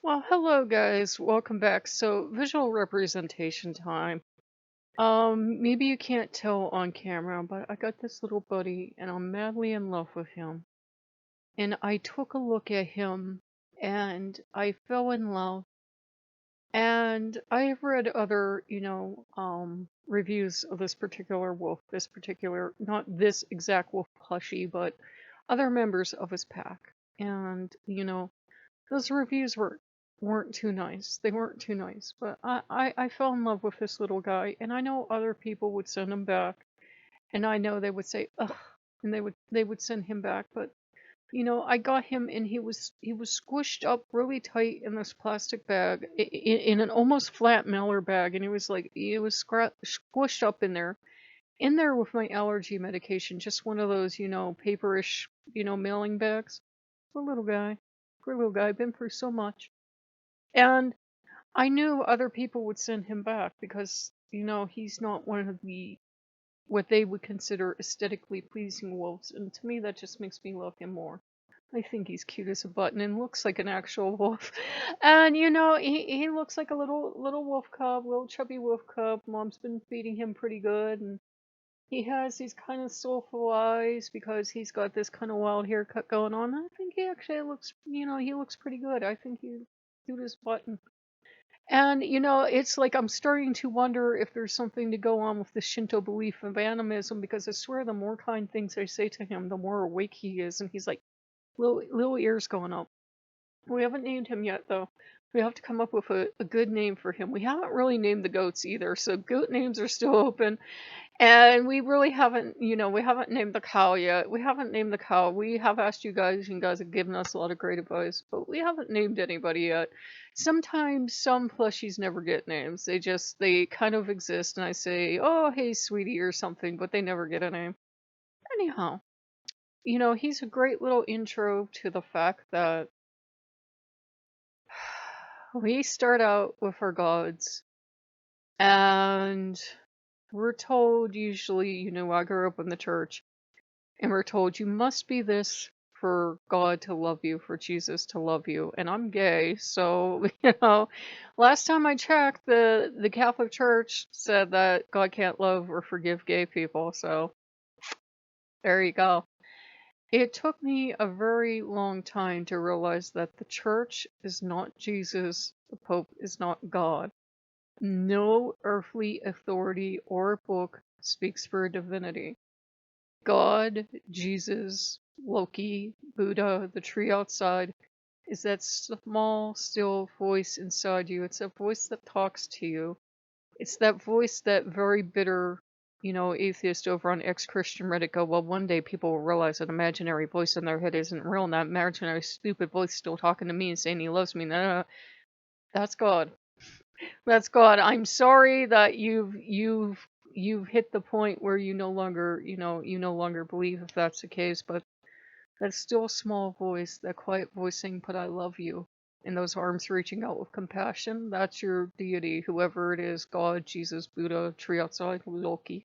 Well, hello guys, welcome back. So, visual representation time. Maybe you can't tell on camera, but I got this little buddy and I'm madly in love with him. And I took a look at him and I fell in love. And I have read other, reviews of this particular wolf, not this exact wolf plushie, but other members of his pack. And, those reviews weren't too nice. They weren't too nice. But I fell in love with this little guy, and I know other people would send him back, and I know they would say, ugh, and they would send him back. But I got him, and he was squished up really tight in this plastic bag, in an almost flat mailer bag, and squished up in there with my allergy medication, just one of those, paperish, mailing bags. Poor little guy, been through so much. And I knew other people would send him back because, he's not one of what they would consider aesthetically pleasing wolves. And to me, that just makes me love him more. I think he's cute as a button and looks like an actual wolf. And, he looks like a little wolf cub, little chubby wolf cub. Mom's been feeding him pretty good. And he has these kind of soulful eyes because he's got this kind of wild haircut going on. I think he actually looks, he looks pretty good. I think he's cute as a button. And, it's like I'm starting to wonder if there's something to go on with the Shinto belief of animism, because I swear the more kind things I say to him, the more awake he is. And he's like, little ears going up. We haven't named him yet, though. We have to come up with a good name for him. We haven't really named the goats either, so goat names are still open. And we really haven't, we haven't named the cow yet. We haven't named the cow. We have asked you guys, and you guys have given us a lot of great advice, but we haven't named anybody yet. Sometimes some plushies never get names. They kind of exist, and I say, oh, hey, sweetie, or something, but they never get a name. Anyhow, he's a great little intro to the fact that we start out with our gods, and we're told usually, I grew up in the church, and we're told you must be this for God to love you, for Jesus to love you. And I'm gay, so last time I checked, the Catholic Church said that God can't love or forgive gay people. So there you go. It took me a very long time to realize that the church is not Jesus, the Pope is not God. No earthly authority or book speaks for a divinity. God, Jesus, Loki, Buddha, the tree outside, is that small, still voice inside you. It's that voice that talks to you. It's that voice that very bitter, atheist over on ex-Christian Reddit go, well, one day people will realize that imaginary voice in their head isn't real, and that imaginary stupid voice still talking to me and saying he loves me. No, that's God. That's God. I'm sorry that you've hit the point where you no longer, you no longer believe if that's the case, but that still small voice, that quiet voice saying, but I love you, and those arms reaching out with compassion, that's your deity, whoever it is, God, Jesus, Buddha, tree outside, Loki.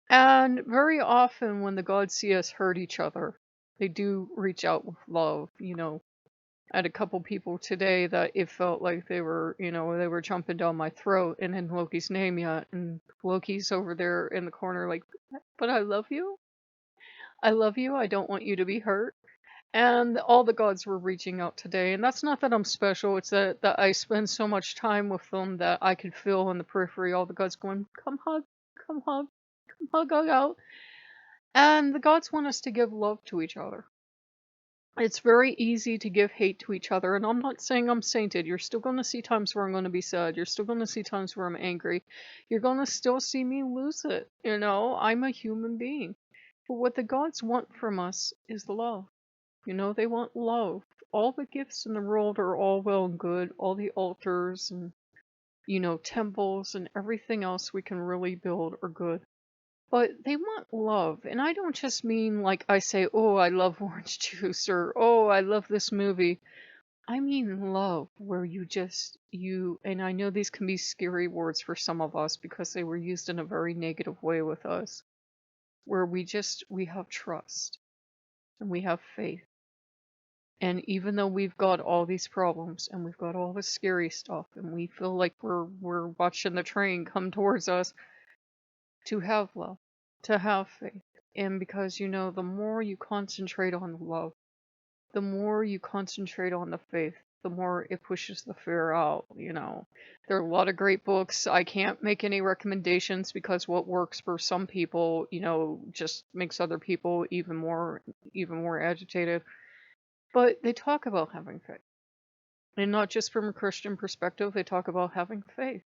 And very often when the gods see us hurt each other, they do reach out with love, I had a couple people today that it felt like they were jumping down my throat and in Loki's name yet, and Loki's over there in the corner like, but I love you. I love you. I don't want you to be hurt. And all the gods were reaching out today, and that's not that I'm special. It's that I spend so much time with them that I could feel in the periphery all the gods going, come hug, come hug, come hug out. And the gods want us to give love to each other. It's very easy to give hate to each other, and I'm not saying I'm sainted. You're still going to see times where I'm going to be sad. You're still going to see times where I'm angry. You're going to still see me lose it. I'm a human being. But what the gods want from us is love. They want love. All the gifts in the world are all well and good. All the altars and, temples and everything else we can really build are good. But they want love, and I don't just mean like I say, oh, I love orange juice, or oh, I love this movie. I mean love, where and I know these can be scary words for some of us because they were used in a very negative way with us, where we have trust, and we have faith, And even though we've got all these problems and we've got all this scary stuff and we feel like we're watching the train come towards us, to have love, to have faith. And because the more you concentrate on the love, the more you concentrate on the faith, the more it pushes the fear out. There are a lot of great books. I can't make any recommendations because what works for some people, just makes other people even more agitated. But they talk about having faith. And not just from a Christian perspective, they talk about having faith.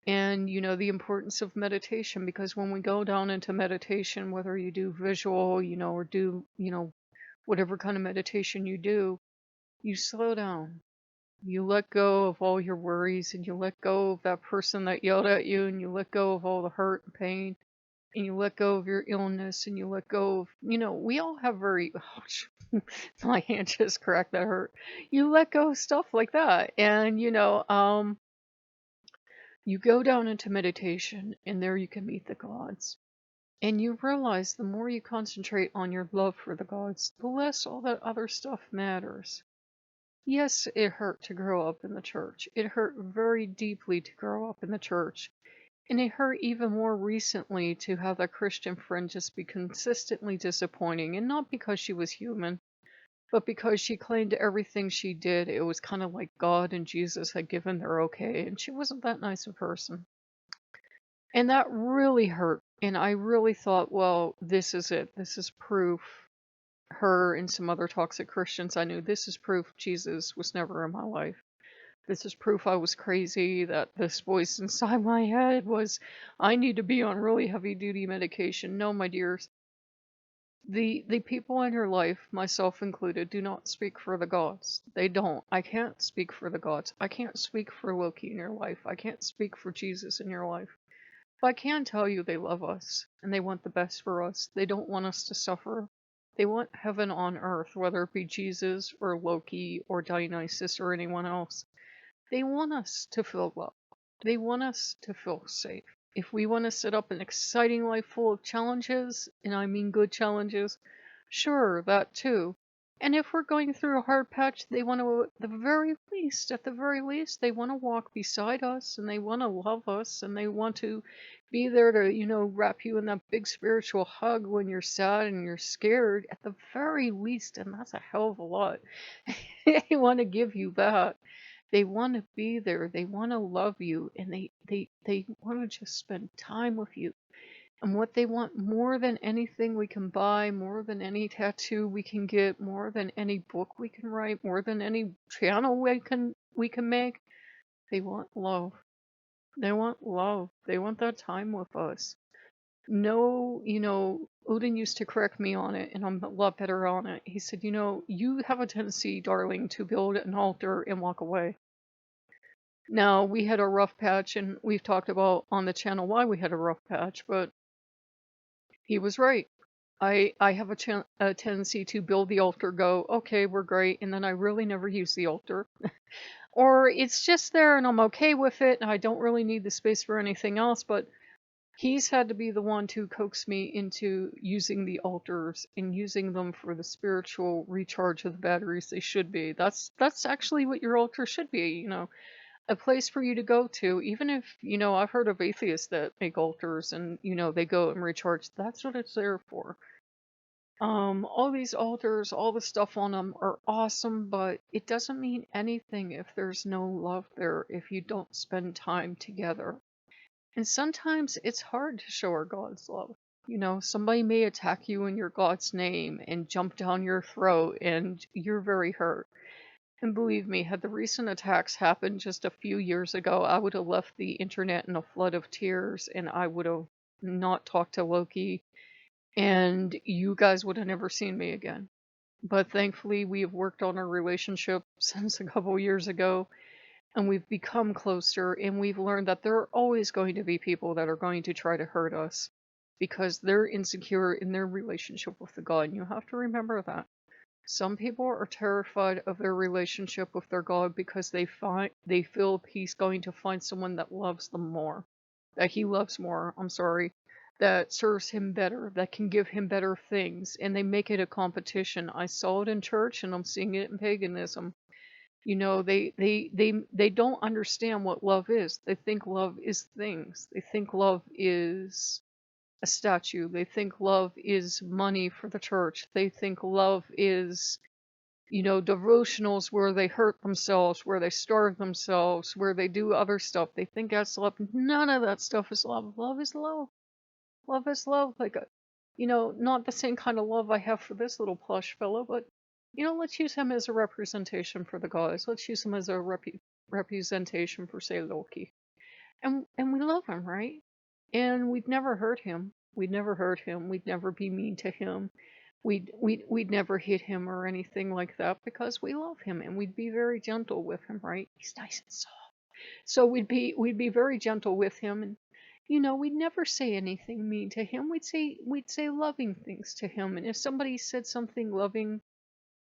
And the importance of meditation, because when we go down into meditation, whether you do visual, or do, whatever kind of meditation you do, you slow down. You let go of all your worries, and you let go of that person that yelled at you, and you let go of all the hurt and pain, and you let go of your illness, and you let go of, we all have ouch, my hand just cracked, that hurt. You let go of stuff like that. And, you go down into meditation, and there you can meet the gods. And you realize the more you concentrate on your love for the gods, the less all that other stuff matters. Yes, it hurt to grow up in the church. It hurt very deeply to grow up in the church. And it hurt even more recently to have that Christian friend just be consistently disappointing. And not because she was human, but because she claimed everything she did, it was kind of like God and Jesus had given her okay. And she wasn't that nice a person. And that really hurt. And I really thought, well, this is it. This is proof. Her and some other toxic Christians I knew, this is proof Jesus was never in my life. This is proof I was crazy, that this voice inside my head was, I need to be on really heavy duty medication. No, my dears. The people in your life, myself included, do not speak for the gods. They don't. I can't speak for the gods. I can't speak for Loki in your life. I can't speak for Jesus in your life. But I can tell you they love us, and they want the best for us. They don't want us to suffer. They want heaven on earth, whether it be Jesus or Loki or Dionysus or anyone else. They want us to feel loved. They want us to feel safe. If we want to set up an exciting life full of challenges, and I mean good challenges, sure, that too. And if we're going through a hard patch, they want to, at the very least, they want to walk beside us, and they want to love us, and they want to be there to, wrap you in that big spiritual hug when you're sad and you're scared, at the very least, and that's a hell of a lot. They want to give you that. They want to be there. They want to love you, and they want to just spend time with you. And what they want more than anything we can buy, more than any tattoo we can get, more than any book we can write, more than any channel we can make, they want love. They want love. They want that time with us. No, Odin used to correct me on it, and I'm a lot better on it. He said, you have a tendency, darling, to build an altar and walk away. Now, we had a rough patch, and we've talked about on the channel why we had a rough patch, but he was right. I have a tendency to build the altar, go, okay, we're great, and then I really never use the altar. Or it's just there and I'm okay with it, and I don't really need the space for anything else, but he's had to be the one to coax me into using the altars and using them for the spiritual recharge of the batteries they should be. That's actually what your altar should be, a place for you to go to, even if, I've heard of atheists that make altars and, they go and recharge. That's what it's there for. All these altars, all the stuff on them are awesome, but it doesn't mean anything if there's no love there, if you don't spend time together. And sometimes it's hard to show our God's love. Somebody may attack you in your God's name and jump down your throat, and you're very hurt. And believe me, had the recent attacks happened just a few years ago, I would have left the internet in a flood of tears, and I would have not talked to Loki, and you guys would have never seen me again. But thankfully, we have worked on our relationship since a couple years ago, and we've become closer, and we've learned that there are always going to be people that are going to try to hurt us because they're insecure in their relationship with the God, and you have to remember that. Some people are terrified of their relationship with their God because they feel he's going to find someone that loves them more, that he loves more. I'm sorry. that serves him better, that can give him better things, and they make it a competition. I saw it in church and I'm seeing it in paganism. They don't understand what love is. They think love is things. They think love is a statue. They think love is money for the church. They think love is, devotionals where they hurt themselves, where they starve themselves, where they do other stuff. They think that's love. None of that stuff is love. Love is love. Love is love. Like, not the same kind of love I have for this little plush fellow, but, let's use him as a representation for the gods. Let's use him as a representation for, say, Loki. And we love him, right? And we'd never hurt him. We'd never hurt him. We'd never be mean to him. We'd never hit him or anything like that because we love him, and we'd be very gentle with him, right? He's nice and soft. So we'd be very gentle with him, and we'd never say anything mean to him. We'd say loving things to him. And if somebody said something loving,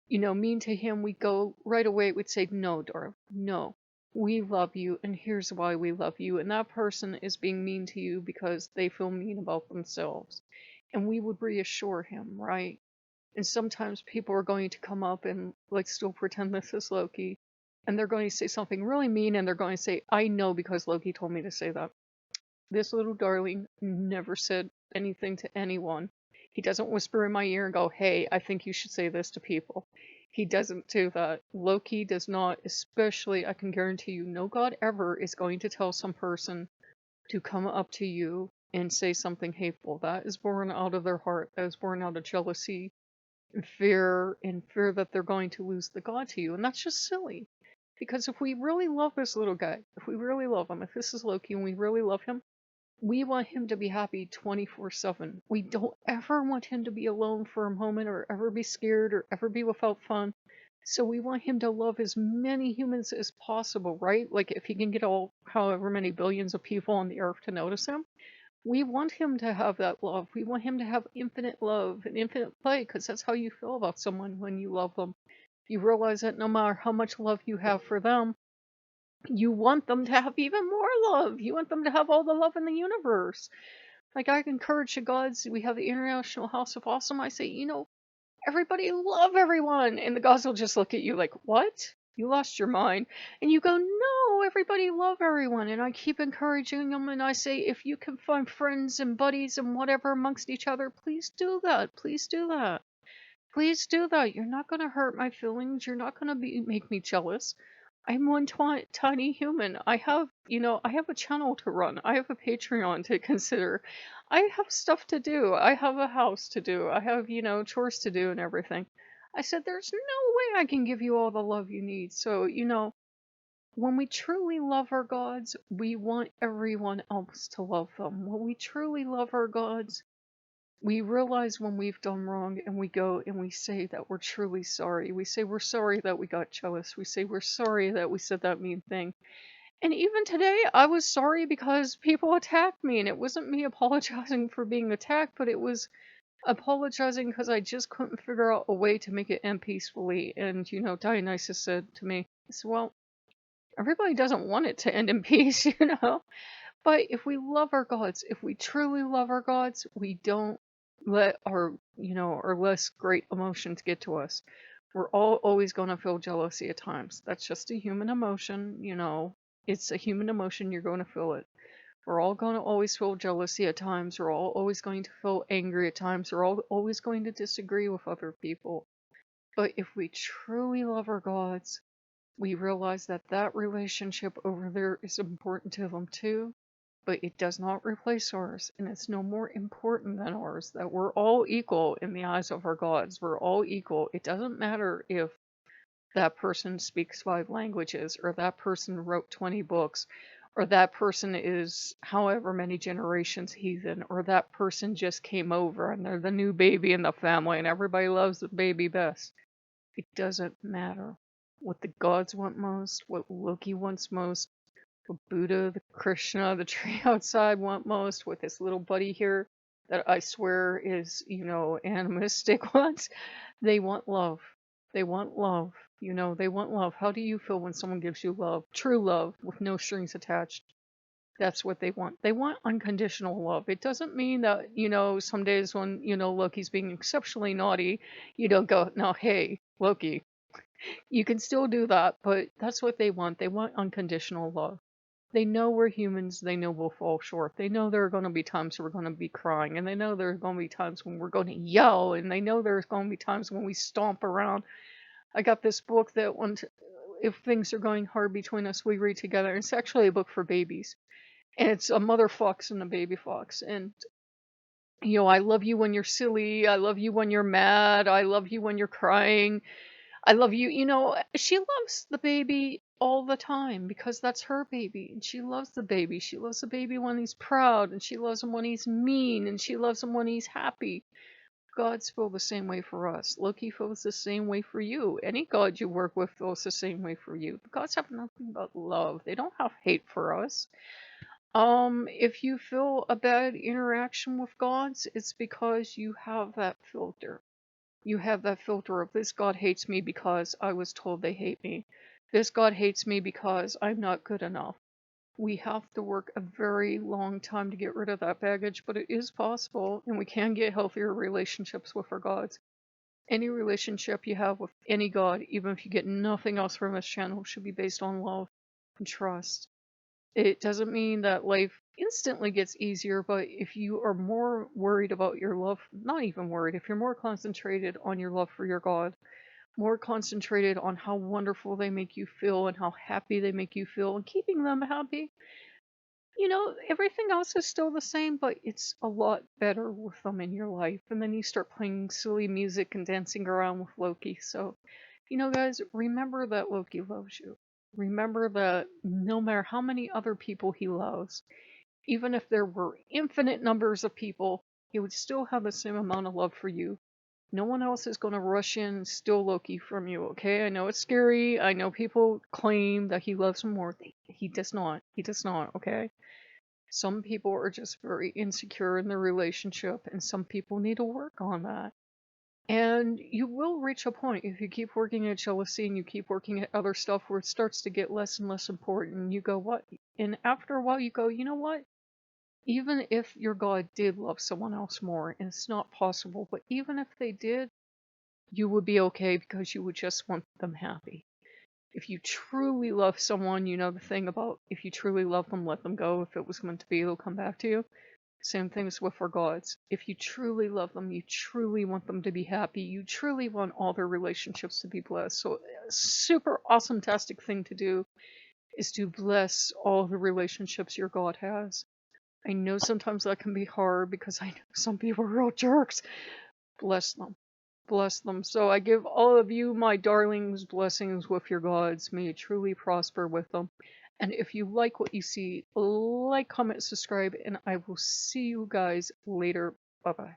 mean to him, we'd go right away. We'd say, no, darling, no. We love you, and here's why we love you. And that person is being mean to you because they feel mean about themselves. And we would reassure him, right? And sometimes people are going to come up and like still pretend this is Loki. And they're going to say something really mean, and they're going to say, I know because Loki told me to say that. This little darling never said anything to anyone. He doesn't whisper in my ear and go, hey, I think you should say this to people. He doesn't do that. Loki does not, especially, I can guarantee you, no god ever is going to tell some person to come up to you and say something hateful. That is born out of their heart. That is born out of jealousy and fear that they're going to lose the god to you. And that's just silly. Because if we really love this little guy, if we really love him, if this is Loki and we really love him, we want him to be happy 24/7. We don't ever want him to be alone for a moment or ever be scared or ever be without fun. So we want him to love as many humans as possible, right? Like if he can get all however many billions of people on the earth to notice him, we want him to have that love. We want him to have infinite love and infinite play because that's how you feel about someone when you love them. You realize that no matter how much love you have for them, you want them to have even more love. You want them to have all the love in the universe. Like I encourage the gods. We have the International House of Awesome. I say, everybody love everyone. And the gods will just look at you like, what? You lost your mind. And you go, no, everybody love everyone. And I keep encouraging them. And I say, if you can find friends and buddies and whatever amongst each other, please do that. Please do that. Please do that. You're not going to hurt my feelings. You're not going to make me jealous. I'm one tiny human. I have a channel to run. I have a Patreon to consider. I have stuff to do. I have a house to do. I have, chores to do and everything. I said, there's no way I can give you all the love you need. So, when we truly love our gods, we want everyone else to love them. When we truly love our gods, we realize when we've done wrong and we go and we say that we're truly sorry. We say we're sorry that we got jealous. We say we're sorry that we said that mean thing. And even today, I was sorry because people attacked me. And it wasn't me apologizing for being attacked, but it was apologizing because I just couldn't figure out a way to make it end peacefully. And, Dionysus said to me, I said, well, everybody doesn't want it to end in peace, But if we love our gods, if we truly love our gods, we don't let our less great emotions get to us. We're all always going to feel jealousy at times. That's just a human emotion, It's a human emotion, you're going to feel it. We're all going to always feel jealousy at times. We're all always going to feel angry at times. We're all always going to disagree with other people. But if we truly love our gods, we realize that that relationship over there is important to them too, but it does not replace ours, and it's no more important than ours, that we're all equal in the eyes of our gods. We're all equal. It doesn't matter if that person speaks 5 languages, or that person wrote 20 books, or that person is however many generations heathen, or that person just came over and they're the new baby in the family and everybody loves the baby best. It doesn't matter. What the gods want most, what Loki wants most, what Buddha, the Krishna, the tree outside want most, what this little buddy here that I swear is, animistic wants, they want love. They want love. They want love. How do you feel when someone gives you love? True love, with no strings attached. That's what they want. They want unconditional love. It doesn't mean that, some days when, Loki's being exceptionally naughty, you don't go, no, hey, Loki, you can still do that, but that's what they want. They want unconditional love. They know we're humans. They know we'll fall short. They know there are going to be times we're going to be crying, and they know there are going to be times when we're going to yell, and they know there's going to be times when we stomp around. I got this book that if things are going hard between us, we read together. It's actually a book for babies, and it's a mother fox and a baby fox. And I love you when you're silly. I love you when you're mad. I love you when you're crying. I love you. She loves the baby all the time because that's her baby. And she loves the baby. She loves the baby when he's proud, and she loves him when he's mean, and she loves him when he's happy. Gods feel the same way for us. Loki feels the same way for you. Any god you work with feels the same way for you. The gods have nothing but love. They don't have hate for us. If you feel a bad interaction with gods, it's because you have that filter. You have that filter of this god hates me because I was told they hate me. This god hates me because I'm not good enough. We have to work a very long time to get rid of that baggage, but it is possible, and we can get healthier relationships with our gods. Any relationship you have with any god, even if you get nothing else from this channel, should be based on love and trust. It doesn't mean that life instantly gets easier, but if you are more worried about your love, not even worried, if you're more concentrated on your love for your God, more concentrated on how wonderful they make you feel and how happy they make you feel and keeping them happy, everything else is still the same, but it's a lot better with them in your life. And then you start playing silly music and dancing around with Loki. So, guys, remember that Loki loves you. Remember that no matter how many other people he loves, even if there were infinite numbers of people, he would still have the same amount of love for you. No one else is going to rush in and steal Loki from you, okay? I know it's scary. I know people claim that he loves him more. He does not. He does not, okay? Some people are just very insecure in their relationship, and some people need to work on that. And you will reach a point if you keep working at jealousy and you keep working at other stuff where it starts to get less and less important. And you go, what? And after a while, you go, you know what? Even if your God did love someone else more, and it's not possible, but even if they did, you would be okay because you would just want them happy. If you truly love someone, you know the thing about if you truly love them, let them go. If it was meant to be, they'll come back to you. Same things with our gods. If you truly love them, you truly want them to be happy, you truly want all their relationships to be blessed. So a super awesome tastic thing to do is to bless all the relationships your God has. I know sometimes that can be hard because I know some people are real jerks. Bless them. Bless them. So I give all of you, my darlings, blessings with your gods. May you truly prosper with them. And if you like what you see, like, comment, subscribe, and I will see you guys later. Bye-bye.